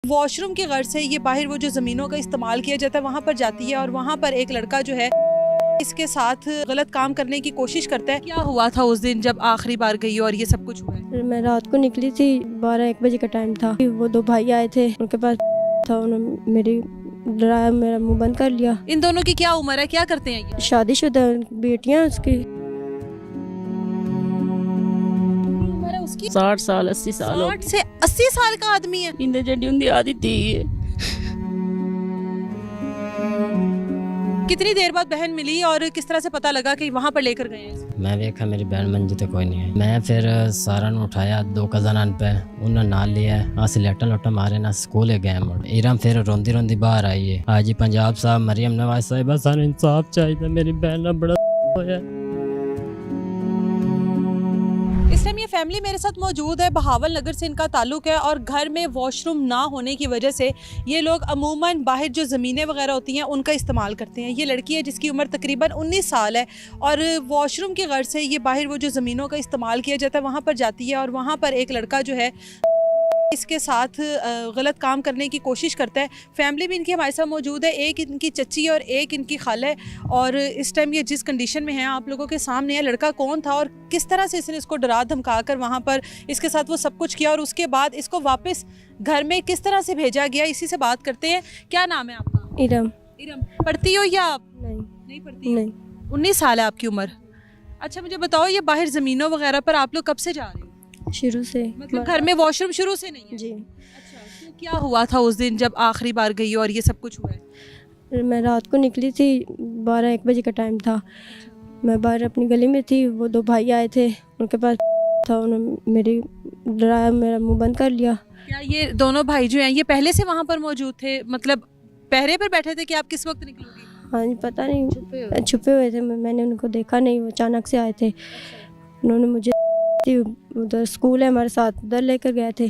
Washroom की गर्ज से ये बाहर वो जो ज़मीनों का इस्तेमाल किया जाता है वहाँ पर जाती है और वहाँ पर एक लड़का जो है इसके साथ गलत काम करने की कोशिश करता है। क्या हुआ था उस दिन जब आखिरी बार गई और ये सब कुछ हुआ है? मैं रात को निकली थी, 12-1 बजे का टाइम था। वो 2 भाई आए थे, उनके पास था, उन्होंने मेरी डराया, मेरा मुंह बंद कर लिया। इन दोनों की क्या उम्र है, क्या करते हैं ये? शादीशुदा बेटियां उसकी। उम्र है उसकी 60 साल 80 साल 60 से 80 साल का आदमी है। इंदे जड़ी उंदी आदि थी। कितनी देर बाद बहन मिली और किस तरह से पता लगा कि वहाँ पर लेकर गए हैं? मैं देखा मेरी बहन मंजी तो कोई नहीं है। मैं फिर सारा नु उठाया, 2 कज़न पे उन्हें नाल लिया, अस लेटा लोटा मारे ना स्कूल गए मुड़। इरम फिर रोंदी रोंदी बाहर आई है। हाजी पंजाब साहब मरियम नवाज साहिबा सानू इंसाफ चाहिए, मेरी बहन ना बड़ा होया। इस टाइम ये फैमिली मेरे साथ मौजूद है। बहावल नगर से इनका ताल्लुक है और घर में वॉशरूम ना होने की वजह से ये लोग अमूमन बाहर जो ज़मीनें वगैरह होती हैं उनका इस्तेमाल करते हैं। ये लड़की है जिसकी उम्र तकरीबन 19 साल है और वॉशरूम की गर्ज से ये बाहर वो जो ज़मीनों का इस्तेमाल किया जाता है वहाँ पर जाती है और वहाँ पर एक लड़का जो है इसके साथ गलत काम करने की कोशिश करता है। फैमिली भी इनकी हमारे साथ मौजूद है, एक इनकी चच्ची और एक इनकी खाला है। और इस टाइम ये जिस कंडीशन में है आप लोगों के सामने है। लड़का कौन था और किस तरह से इसने इसको डरा धमका कर वहाँ पर इसके साथ वो सब कुछ किया और उसके बाद इसको वापस घर में किस तरह से भेजा गया, इसी से बात करते हैं। क्या नाम है आपका? इरम। इरम। पढ़ती हो या आप? नहीं पढ़ती? नहीं। 19 साल है आपकी उम्र। अच्छा मुझे बताओ, ये बाहर ज़मीनों वगैरह पर आप लोग कब से जा रहे हो? शुरू से। मतलब घर में वॉशरूम शुरू से नहीं है? जी। अच्छा, तो क्या हुआ था उस दिन जब आखिरी बार गई और ये सब कुछ हुआ है? मैं रात को निकली थी, 12-1 बजे का टाइम था। मैं बाहर अपनी गली में थी, वो 2 भाई आए थे, उनके पास था, उन्होंने मेरी डराया, मेरा मुंह बंद कर लिया। क्या ये दोनों भाई जो हैं ये पहले से वहाँ पर मौजूद थे, मतलब पहरे पर बैठे थे कि आप किस वक्त निकलोगी? हाँ जी, पता नहीं, छुपे हुए थे। मैंने उनको देखा नहीं, वो अचानक से आए थे। उन्होंने मुझे उधर स्कूल है हमारे साथ, उधर लेकर गए थे।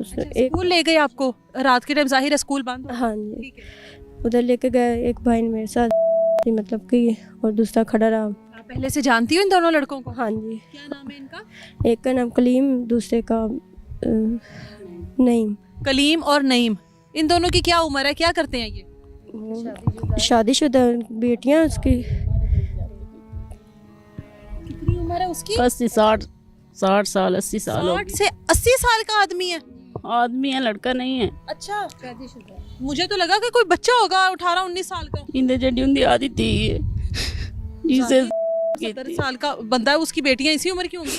स्कूल ले गए आपको रात के टाइम? जाहिर है स्कूल बंद हो। हाँ जी, उधर लेकर गए। एक भाई ने मेरे साथ मतलब कि, और दूसरा खड़ा रहा। आप पहले से जानती हो इन दोनों लड़कों को? हाँ जी। क्या नाम है इनका? एक का नाम कलीम, दूसरे का नईम। कलीम और नईम। इन दोनों की क्या उम्र है, क्या करते हैं ये? शादीशुदा बेटियां उसकी। कितनी उम्र है उसकी? 60 साल 80 साल 60 से 80 साल का आदमी है। आदमी है, लड़का नहीं है। अच्छा, मुझे तो लगा कि कोई बच्चा होगा 18-19 साल का। इंदे जड़ी उंदी आदि थी। जिसे 70 साल का बंदा है, उसकी बेटियां इसी उम्र की होंगी।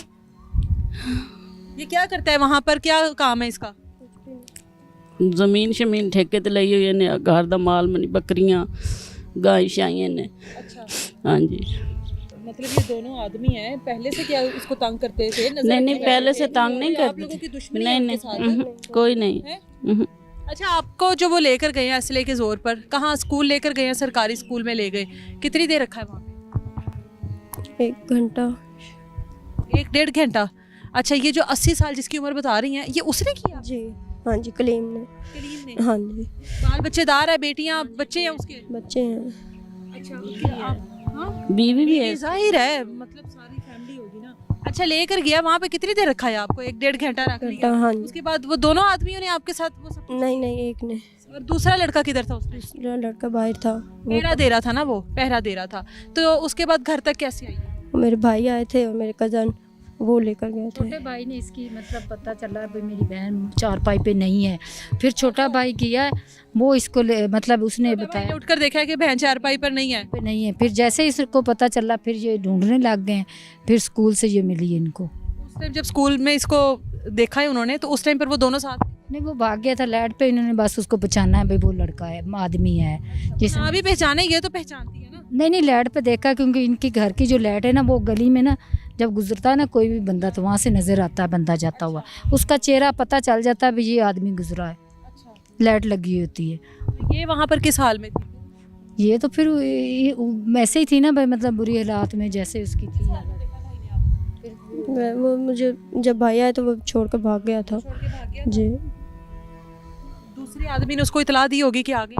ये क्या करता है वहाँ पर, क्या काम है इसका? जमीन शमीन ठेके ते लई हुई ने, घर दा माल मनी, बकरियां गाय शाइयां ने। अच्छा, हाँ जी। मतलब ये दोनों आदमी हैं, पहले से क्या इसको तंग करते थे? नहीं पहले से तंग नहीं आप करते लोगों की थे। दुश्मनी है उनके साथ? कोई नहीं। है? अच्छा, आपको जो वो लेकर गए हैं असले के जोर पर, कहाँ स्कूल लेकर गए हैं? सरकारी स्कूल में ले गए। कितनी देर रखा है वहाँ पे? 1 घंटा। 1-1.5 घंटा। अच्छा, ये जो 80 साल जिसकी उम्र बता रही हैं ये उसने किया? जी हाँ जी, कलीम ने। कलीम ने? हाँ जी। बाल बच्चेदार है, बेटियां बच्चे हैं उसके? बच्चे हैं। अच्छा, हाँ? बीवी भी है। जाहिर है, मतलब सारी फैमिली होगी ना। अच्छा, लेकर गया वहाँ पे, कितनी देर रखा है आपको? 1-1.5 घंटा रख लिया। हाँ जी। उसके बाद वो दोनों आदमियों ने आपके साथ वो सब? नहीं, एक ने। और दूसरा लड़का किधर था उसमें? दूसरा लड़का बाहर था, पहरा दे रहा था ना, वो पहरा दे रहा था। तो उसके बाद घर तक कैसे आई? वो मेरे भाई आए थे और मेरे कज़न, वो लेकर गए थे। छोटे भाई ने इसकी मतलब पता चला भाई मेरी बहन चारपाई पे नहीं है, फिर छोटा भाई गया, वो इसको मतलब उसने बताया, उठकर देखा कि बहन चारपाई पर नहीं है। पे नहीं है। फिर जैसे ही इसको पता चला फिर ये ढूंढने लग गए। फिर स्कूल से ये मिली इनको। उस टाइम जब स्कूल में इसको देखा है उन्होंने, तो उस टाइम पर वो दोनों साथ? नहीं, वो भाग गया था लाइट पे। इन्होंने बस उसको पहचाना है भाई वो लड़का है, आदमी है। जिसे हाँ, भी पहचाने ये तो पहचानती है ना। नहीं लाइट पे देखा, क्योंकि इनकी घर की जो लाइट है ना, वो गली में ना जब गुजरता है ना कोई भी बंदा, तो वहाँ से नज़र आता है बंदा जाता हुआ, उसका चेहरा पता चल जाता है भाई ये आदमी गुजरा है। अच्छा, लाइट लगी होती है। ये वहाँ पर किस हाल में थी? ये तो फिर वैसे ही थी ना भाई, मतलब बुरी हालात में जैसे उसकी थी। वो मुझे जब भाई आया तो वो छोड़ कर भाग गया था। जी। दूसरे आदमी ने उसको इतला दी होगी कि आ गए?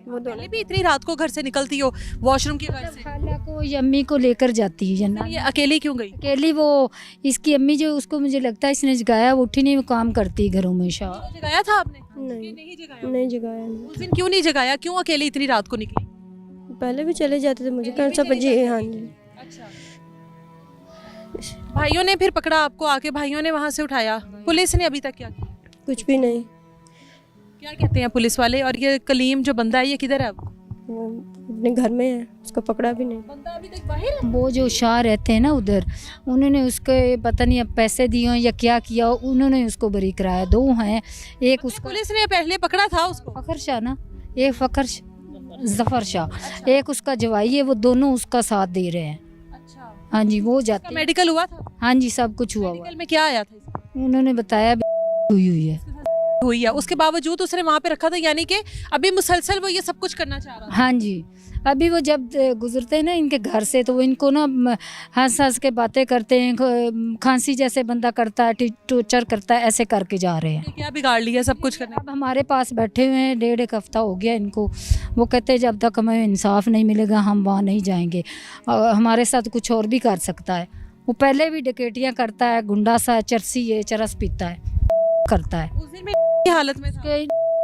वो दोनों पहले भी इतनी रात को घर से निकलती हो वॉशरूम के घर से? खाला को या अम्मी को लेकर जाती है या ये अकेली क्यों गई? अकेली। वो इसकी अम्मी जो उसको मुझे लगता है इसने जगाया, वो उठी नहीं, वो काम करती है घरों में शाह। जगाया था आपने? नहीं। कि नहीं जगाया? नहीं जगाया नहीं। उस दिन क्यों नहीं जगाया? क्यों अकेली इतनी रात को निकली? पहले भी चले जाते थे, मुझे पहले भी कौन सा चले जी जाते हाँ थे? जी। अच्छा। भाइयों ने फिर पकड़ा आपको, आके भाइयों ने वहां से उठाया, पुलिस ने अभी तक क्या किया? कुछ भी नहीं। क्या कहते हैं पुलिस वाले? और ये कलीम जो बंदा है ये किधर है अब? वो अपने घर में है, उसको पकड़ा भी नहीं। बंदा अभी तक बाहर है? वो जो शाह रहते हैं ना उधर, उन्होंने उसके पता नहीं अब पैसे दिए हो या क्या किया हो, उन्होंने उसको बरी कराया। दो हैं, एक उसका पुलिस ने पहले पकड़ा था उसको? फ़खर शाह ना, एक जफ़र शाह, एक उसका जवाई है, वो दोनों उसका साथ दे रहे हैं। अच्छा। हाँ जी, वो जाते हैं। मेडिकल हुआ था? हाँ जी, सब कुछ हुआ हुआ मेडिकल में क्या आया था इसका? उन्होंने बताया हुई है। हुई है, उसके बावजूद उसने वहाँ पे रखा था, यानी कि अभी मुसलसल वो ये सब कुछ करना चाह रहा था। हाँ जी, अभी वो जब गुजरते हैं ना इनके घर से, तो वो इनको ना हंस हंस के बातें करते हैं, खांसी जैसे बंदा करता है, टॉर्चर करता है, ऐसे करके जा रहे हैं। ये क्या बिगाड़ लिया सब कुछ करने? अब हमारे पास बैठे हुए हैं, 1.5 हफ्ता हो गया इनको। वो कहते हैं जब तक हमें इंसाफ नहीं मिलेगा हम वहाँ नहीं जाएंगे। हमारे साथ कुछ और भी कर सकता है। वो पहले भी डकैतियाँ करता है, गुंडा सा, चरसी है, चरस पीता है, करता है। उस दिन में हालत में था?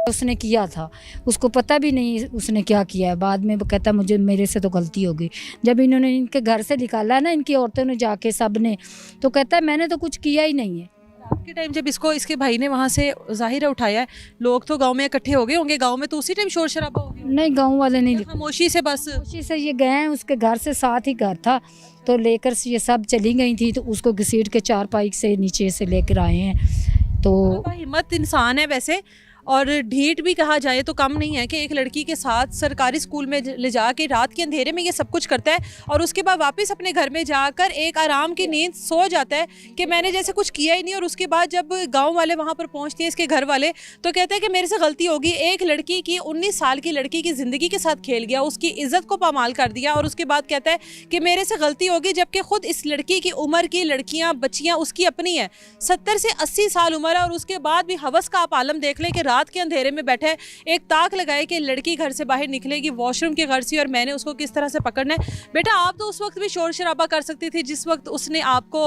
उसने किया था, उसको पता भी नहीं उसने क्या किया है। बाद में वो कहता मुझे, मेरे से तो गलती हो गई। जब इन्होंने इनके घर से निकाला ना, इनकी औरतों ने जाके सब ने, तो कहता है मैंने तो कुछ किया ही नहीं है। रात के टाइम जब इसको इसके भाई ने वहाँ से ज़ाहिर है उठाया है, लोग तो गांव में इकट्ठे हो गए होंगे, गांव में तो उसी टाइम शोर शराबा हो गया? नहीं, गांव वाले नहीं, खामोशी से बस। खुशी से ये गए हैं, उसके घर से साथ ही घर था, तो लेकर ये सब चली गई थी, तो उसको घसीट के 4 पाई से नीचे से लेकर आए हैं। तो हिम्मत इंसान है वैसे, और ढीठ भी कहा जाए तो कम नहीं है कि एक लड़की के साथ सरकारी स्कूल में ले जा के रात के अंधेरे में ये सब कुछ करता है, और उसके बाद वापस अपने घर में जाकर एक आराम की नींद सो जाता है कि मैंने जैसे कुछ किया ही नहीं। और उसके बाद जब गांव वाले वहां पर पहुंचते हैं, इसके घर वाले, तो कहते हैं कि मेरे से गलती होगी। एक लड़की की, 19 साल की लड़की की ज़िंदगी के साथ खेल गया, उसकी इज्जत को पामाल कर दिया। और उसके बाद कहता है कि मेरे से गलती होगी, जबकि खुद इस लड़की की उम्र की लड़कियाँ बच्चियाँ उसकी अपनी हैं, 70 से 80 साल उम्र है, और उसके बाद भी हवस का आप आलम देख लें कि रात के अंधेरे में बैठे एक ताक लगाए कि लड़की घर से बाहर निकलेगी वॉशरूम के घर से, और मैंने उसको किस तरह से पकड़ना है। बेटा, आप तो उस वक्त भी शोर शराबा कर सकती थी जिस वक्त उसने आपको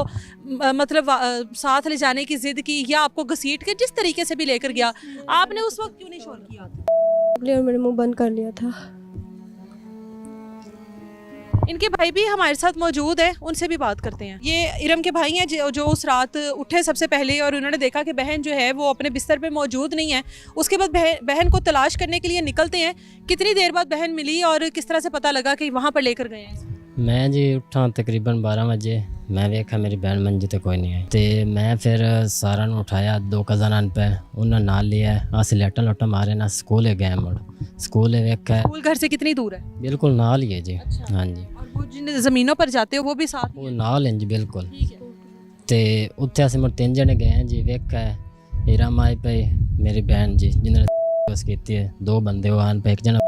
मतलब साथ ले जाने की जिद की, या आपको घसीट के जिस तरीके से भी लेकर गया, आपने उस वक्त क्यों नहीं शोर किया? और मैंने मुंह बंद कर लिया था। इनके भाई भी हमारे साथ मौजूद है, उनसे भी बात करते हैं। ये इरम के भाई हैं जो उस रात उठे सबसे पहले, और उन्होंने देखा कि बहन जो है वो अपने बिस्तर पे मौजूद नहीं है। उसके बाद बहन को तलाश करने के लिए निकलते हैं। कितनी देर बाद बहन मिली और किस तरह से पता लगा कि वहाँ पर लेकर गए हैं? मैं जी उठा तकरीबन 12 बजे, मैं वेखा मेरी बहन मंजी ते कोई नहीं आई, ते मैं फिर सारा ਨੂੰ ਉਠਾਇਆ, 2 ਕਜ਼ਨ पे ਉਹਨਾਂ ਨਾਲ लिया, ਅਸੀਂ ਲੈਟਾਂ ਲੋਟਾਂ मारे ना स्कूल गए मुड़, स्कूल वेखा स्कूल घर से कितनी दूर है? बिल्कुल नाल ही है जी। अच्छा। हाँ जी, और वो जिन ज़मीनों पर जाते हो वो भी साथ? वो नाल हैं जी बिल्कुल। ठीक है। ते उत्थे ਅਸੀਂ मुड़ 3 जने गए हैं जी। वेखा इरम आए पे मेरी बहन जी जिन्होंने बस की है, 2 बंदे वो आन पे, एक जना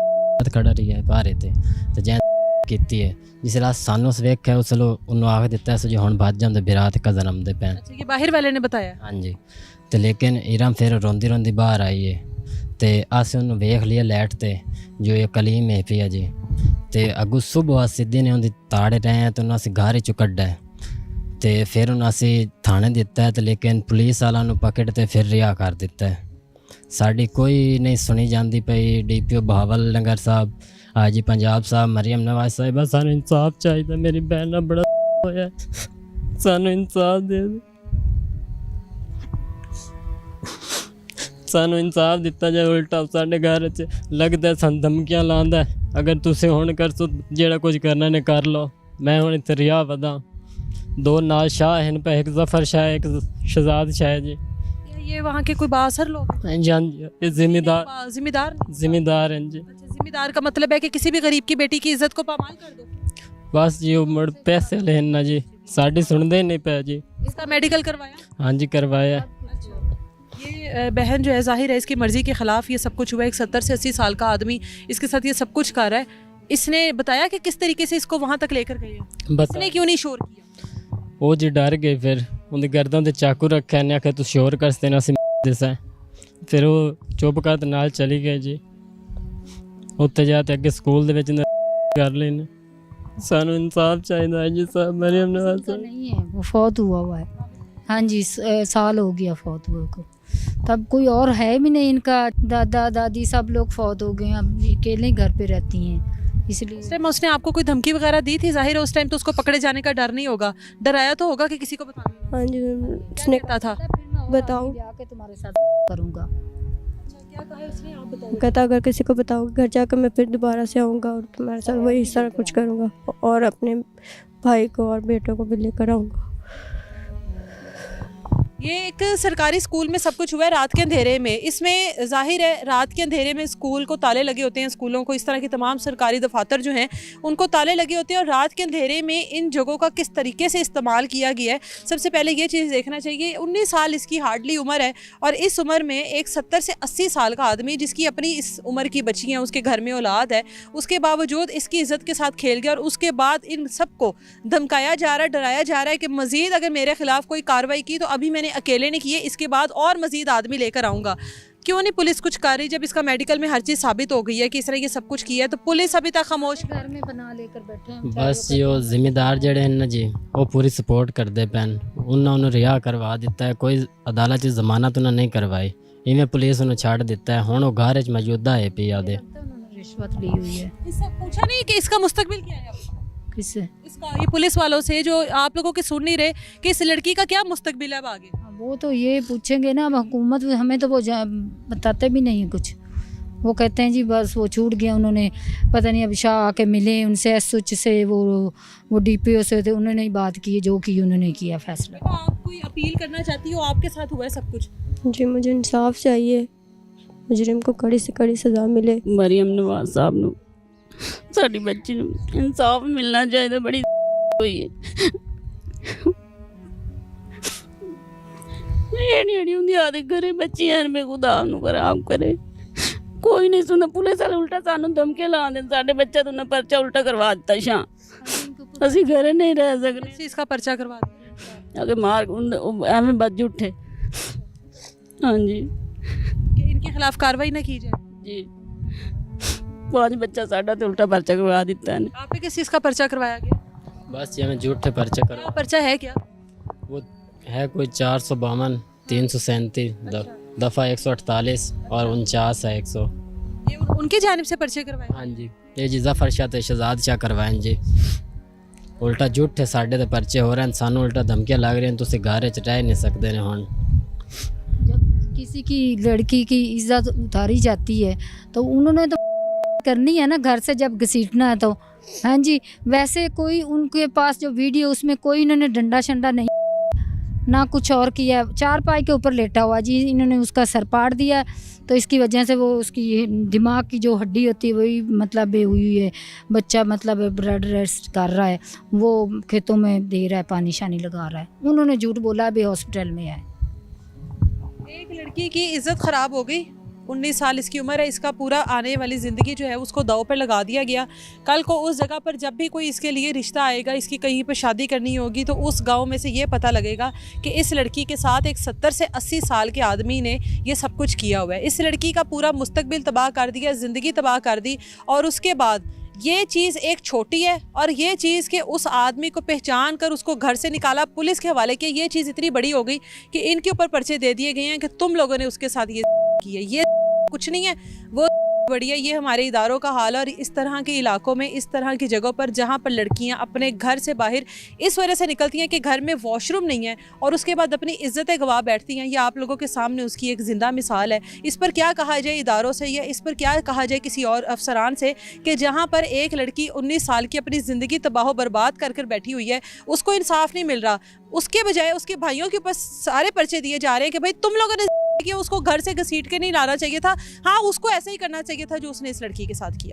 खड़ा रही है बाहर ते जैन ਕੀਤੀ ਹੈ। ਜਿਸ ਲਾ ਸਾਨੂੰ ਵੇਖਿਆ ਉਸ ਲੋ ਉਹਨੂੰ ਆਖ ਦਿੱਤਾ ਸੀ ਜੀ ਹੁਣ ਭੱਜ ਜਾਂਦੇ ਬਿਰਾਤ ਕਜ਼ਨ ਆਮਦੇ ਪੈਣ। अच्छा, ये बाहर वाले ने बताया? ਹਾਂਜੀ, ਤੇ ਲੇਕਿਨ ਇਰਮ ਫਿਰ ਰੋਂਦੀ ਰੋਂਦੀ ਬਾਹਰ ਆਈ ਹੈ, ਤੇ ਅਸੀਂ ਉਹਨੂੰ ਵੇਖ ਲਿਆ ਲੈਟ ਤੇ ਜੋ ਇਹ ਕਲੀਮ ਹੈ ਪਿਆ ਜੀ, ਤੇ ਅਗੂ ਸਵੇਰ ਸਿੱਧੀ ਨੇ ਉਹਦੀ ਤਾੜੇ ਰਹੇ ਤੇ ਉਹਨੂੰ ਅਸੀਂ ਘਰ ਚੋਂ ਕੱਢਿਆ, ਤੇ ਫਿਰ ਉਹਨੂੰ ਅਸੀਂ ਥਾਣੇ ਦਿੱਤਾ, ਤੇ ਲੇਕਿਨ ਪੁਲਿਸ ਵਾਲਿਆਂ ਨੂੰ ਪਕੜ ਤੇ ਫਿਰ ਰਿਹਾ ਕਰ ਦਿੱਤਾ। ਸਾਡੀ ਕੋਈ ਨਹੀਂ ਸੁਣੀ ਜਾਂਦੀ ਪਈ। ਡੀਪੀਓ ਬਹਾਵਲ ਨਗਰ ਸਾਹਿਬ, हाजी पंजाब साहब, मरियम नवाज साहिबा, सानू इंसाफ चाहिए। मेरी बहन ना बड़ा होया, सानू इंसाफ दे दे, सानू इंसाफ दिता जाए। उल्टा साढ़े घर च लगता है सन धमकियां लांदा है, अगर तुसी हुण कर सो जेड़ा कुछ करना ने कर लो। मैं हुण इत्थे रिहा वदा, 2 नाल शाह हैं पे, एक जफर शाह, एक शहजाद शाह जी। ये वहाँ के कोई बासर लोग हैं? हाँ जी, ये जिम्मेदार जिम्मेदार हैं जी। अच्छा, जिम्मेदार का मतलब है कि किसी भी गरीब की बेटी की इज्जत को पामाल कर दो? बस जी वो मुड़ पैसे लेना जी, साड़ी सुनते ही नहीं पे जी। इसका मेडिकल करवाया? हाँ जी करवाया। ये बहन जो है जाहिर है इसकी मर्ज़ी के ख़िलाफ़ ये सब कुछ हुआ। एक 70 से 80 साल का आदमी इसके साथ ये सब कुछ कर रहा है। इसने बताया कि किस तरीके से इसको वहाँ तक लेकर गए? इसने क्यों नहीं शोर किया? वो जी डर गए, फिर उनके गर्दन से चाकू रखा, ने आखिया तू शोर कर देना सी दिसा, फिर वो चुप कर नाल चली गए जी। ਉੱਥੇ ਜਾ ਕੇ ਅੱਗੇ ਸਕੂਲ ਦੇ ਵਿੱਚ ਕਰ ਲੈਣ ਸਾਨੂੰ ਇਨਸਾਫ ਚਾਹੀਦਾ ਹੈ ਜੀ ਸਾਹਿਬ ਮਰੀਮ ਨਵਾਜ਼ तो नहीं है, वो फौत हुआ है। हाँ जी, साल हो गया फौत हुए को। तब कोई और है भी नहीं, इनका दादा दादी सब लोग फौत हो गए, अब अकेले ही घर पे रहती हैं, उस इसलिए। टाइम उसने आपको कोई धमकी वगैरह दी थी? जाहिर है उस टाइम तो उसको पकड़े जाने का डर नहीं होगा, डराया तो होगा कि किसी को बताना हाँ जी उसने कहता था? बताओ। आके तुम्हारे साथ करूँगा। क्या कहा उसने, आप बताओ। कहता अगर किसी को बताओगे घर जाकर मैं फिर दोबारा से आऊँगा और तुम्हारे साथ वही सारा कुछ करूँगा और अपने भाई को और बेटों को भी लेकर आऊँगा। ये एक सरकारी स्कूल में सब कुछ हुआ है रात के अंधेरे में। इसमें जाहिर है रात के अंधेरे में स्कूल को ताले लगे होते हैं, स्कूलों को, इस तरह की तमाम सरकारी दफातर जो हैं उनको ताले लगे होते हैं, और रात के अंधेरे में इन जगहों का किस तरीके से इस्तेमाल किया गया है। सबसे पहले ये चीज़ देखना चाहिए, 19 साल इसकी हार्डली उम्र है, और इस उम्र में एक 70 से 80 साल का आदमी जिसकी अपनी इस उम्र की बच्ची हैं, उसके घर में औलाद है, उसके बावजूद इसकी इज़्ज़त के साथ खेल गया, और उसके बाद इन सबको धमकाया जा रहा है, डराया जा रहा है कि मज़ीद अगर मेरे खिलाफ कोई कार्रवाई की तो अभी मैंने अकेले ने किए, इसके बाद और मजीद आदमी लेकर आऊँगा। क्यों नहीं पुलिस कुछ कर रही? जब इसका मेडिकल में हर चीज़ साबित हो गई है कि इस तरह ये सब कुछ किया है, तो पुलिस अभी तक खामोश। घर में बना लेकर बैठे हैं बस जी ਉਹ ਜ਼ਿਮੀਦਾਰ ਜਿਹੜੇ ਹਨ ਨਾ ਜੀ ਉਹ ਪੂਰੀ ਸਪੋਰਟ ਕਰਦੇ ਪੈਣ, ਉਹਨਾਂ ਨੂੰ ਰਿਹਾ ਕਰਵਾ ਦਿੱਤਾ ਹੈ, ਕੋਈ ਅਦਾਲਤ 'ਚ ਜ਼ਮਾਨਤ ਉਹਨਾਂ ਨਹੀਂ ਕਰਵਾਈ, ਇਵੇਂ ਪੁਲਿਸ ਉਹਨੂੰ ਛੱਡ ਦਿੱਤਾ ਹੈ, ਹੁਣ ਉਹ ਘਰ 'ਚ ਮੌਜੂਦਾ ਹੈ ਪਿਆ ਉਹਦੇ। उन्होंने रिश्वत ली हुई है। इससे पूछा नहीं कि इसका मुस्तकबिल क्या है? किससे? इसका ये पुलिस वालों से जो आप लोगों की सुन नहीं रहे कि इस लड़की का क्या मुस्तकबिल है अब आगे? वो तो ये पूछेंगे ना, अब हुकूमत हमें तो वो बताते भी नहीं है कुछ। वो कहते हैं जी बस वो छूट गया, उन्होंने पता नहीं अब शाह आके मिले उनसे, एसएच से वो डीपीओ से थे, उन्होंने ही बात की, जो की उन्होंने किया फैसला। तो आप कोई अपील करना चाहती हो? आपके साथ हुआ है सब कुछ? जी मुझे इंसाफ चाहिए, मुजरिम को कड़ी से कड़ी सज़ा मिले। ਮਰੀਮ ਨਵਾਜ਼ ਸਾਹਿਬ ਨੂੰ ਸਾਡੀ ਬੱਚੀ ਨੂੰ ਇਨਸਾਫ ਮਿਲਣਾ ਚਾਹੀਦਾ, ਬੜੀ ਹੋਈ ਹੈ। ਇਹ ਨਹੀਂ ਹੁੰਦੀ ਆਦੇ ਘਰੇ ਬੱਚੀਆਂ ਨੇ, ਖੁਦਾ ਨੂੰ ਖਰਾਬ ਕਰੇ, ਕੋਈ ਨਹੀਂ ਸੁਣਦਾ। ਪੁਲਿਸ ਵਾਲੇ ਉਲਟਾ ਸਾਨੂੰ ਧਮਕੇ ਲਾਉਂਦੇ, ਸਾਡੇ ਬੱਚਾ ਤੋਂ ਨਾ ਪਰਚਾ ਉਲਟਾ ਕਰਵਾ ਦਿੱਤਾ ਸ਼ਾਂ, ਅਸੀਂ ਘਰੇ नहीं रह सकते। इसका पर्चा करवा दिया अगर मार एवं बज उठे। हाँ जी कि इनके खिलाफ कार्रवाई ना की जाए। जी 5 बच्चा साडा ते उल्टा पर्चा करवा दिता है। आप पे किस चीज़ का पर्चा करवाया गया? बस ये मैं झूठे पर्चे क्या करो, पर्चा है क्या? वो है कोई 452 337 दफ़ा 148 और 49 है 100। ये उनकी जानिब से पर्चे करवाए? हाँ जी ये जी जफर शाह ते शहजाद शाह करवाएं जी, उल्टा झूठे साढ़े ते पर्चे हो रहे हैं, सानू उल्टा धमकियां लग रही हैं, तुसी घर च रह नहीं सकते ने। हुण जब किसी की लड़की की इज्जत उतारी जाती है तो उन्होंने तो करनी है ना, घर से जब घसीटना है तो। हाँ जी, वैसे कोई उनके पास जो वीडियो उसमें कोई इन्होंने डंडा शंडा नहीं ना कुछ और किया, 4 पाई के ऊपर लेटा हुआ जी, इन्होंने उसका सर पाड़ दिया, तो इसकी वजह से वो उसकी दिमाग की जो हड्डी होती है वही मतलब बे हुई है, बच्चा मतलब ब्लड रेस्ट कर रहा है, वो खेतों में दे रहा है, पानी शानी लगा रहा है, उन्होंने झूठ बोला अभी हॉस्पिटल में है। एक लड़की की इज्जत ख़राब हो गई, 19 साल इसकी उम्र है, इसका पूरा आने वाली ज़िंदगी जो है उसको दाव पर लगा दिया गया। कल को उस जगह पर जब भी कोई इसके लिए रिश्ता आएगा, इसकी कहीं पर शादी करनी होगी, तो उस गांव में से ये पता लगेगा कि इस लड़की के साथ एक 70 से 80 साल के आदमी ने ये सब कुछ किया हुआ है। इस लड़की का पूरा मुस्तकबिल तबाह कर दिया, ज़िंदगी तबाह कर दी, और उसके बाद ये चीज़ एक छोटी है, और ये चीज़ के उस आदमी को पहचान कर उसको घर से निकाला, पुलिस के हवाले किया, ये चीज़ इतनी बड़ी हो गई कि इनके ऊपर पर्चे दे दिए गए हैं कि तुम लोगों ने उसके साथ ये किया। ये कुछ नहीं है, वो बड़ी है। ये हमारे इदारों का हाल है, और इस तरह के इलाकों में, इस तरह की जगहों पर जहाँ पर लड़कियाँ अपने घर से बाहर इस वजह से निकलती हैं कि घर में वॉशरूम नहीं है, और उसके बाद अपनी इज्जतें गवा बैठती हैं। ये आप लोगों के सामने उसकी एक ज़िंदा मिसाल है। इस पर क्या कहा जाए इदारों से, या इस पर क्या कहा जाए किसी और अफसरान से, कि जहाँ पर एक लड़की 19 साल की अपनी ज़िंदगी तबाह बर्बाद कर कर बैठी हुई है, उसको इंसाफ नहीं मिल रहा, उसके बजाय उसके भाइयों के ऊपर सारे पर्चे दिए जा रहे हैं कि भाई तुम लोगों ने कि उसको घर से घसीट के नहीं लाना चाहिए था। हाँ, उसको ऐसा ही करना चाहिए था जो उसने इस लड़की के साथ किया।